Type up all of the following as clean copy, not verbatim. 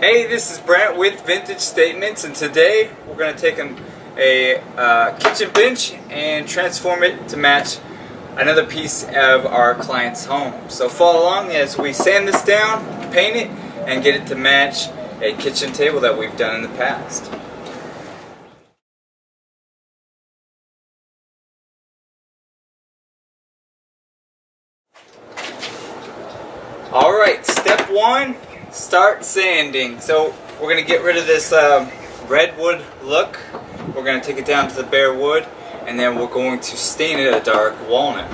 Hey, this is Brent with Vintage Statements, and today we're going to take a kitchen bench and transform it to match another piece of our client's home. So follow along as we sand this down, paint it, and get it to match a kitchen table that we've done in the past. Alright, step one, start sanding. So we're going to get rid of this redwood look. We're going to take it down to the bare wood, and then we're going to stain it a dark walnut.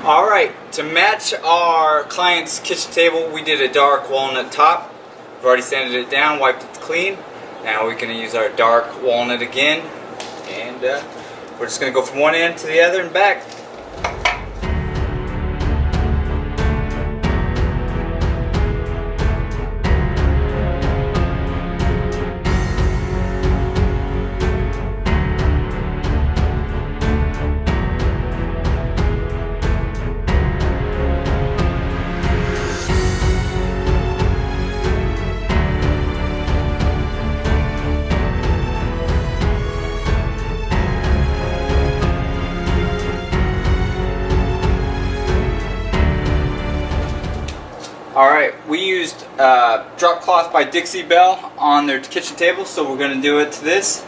Alright, to match our client's kitchen table, we did a dark walnut top. We've already sanded it down, wiped it clean. Now we're going to use our dark walnut again, and we're just going to go from one end to the other and back. Alright, we used drop cloth by Dixie Belle on their kitchen table, so we're going to do it to this.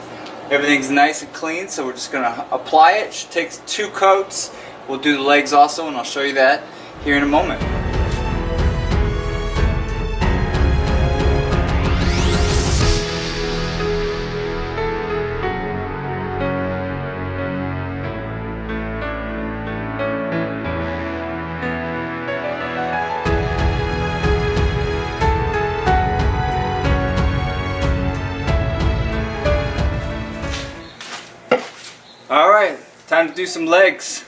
Everything's nice and clean, so we're just going to apply it. It takes 2 coats. We'll do the legs also, and I'll show you that here in a moment. Alright, time to do some legs.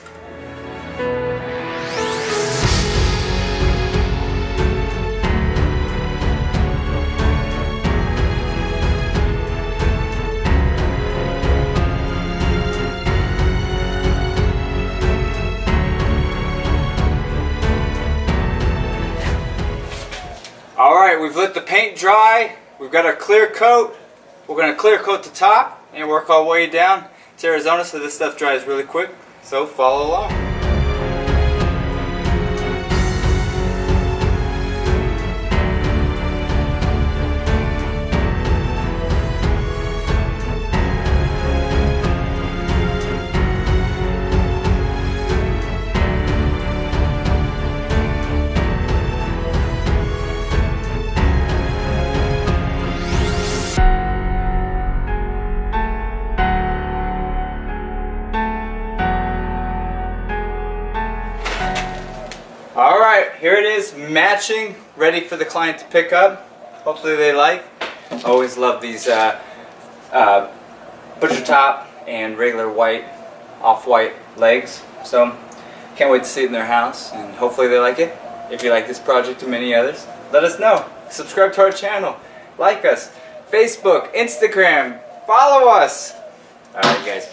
Alright, we've let the paint dry. We've got our clear coat. We're going to clear coat the top and work our way down. It's Arizona, so this stuff dries really quick, so follow along. Alright, here it is, matching, ready for the client to pick up. Hopefully they like. Always love these butcher top and regular white, off-white legs. So, can't wait to see it in their house, and hopefully they like it. If you like this project and many others, let us know. Subscribe to our channel, like us, Facebook, Instagram, follow us. Alright guys.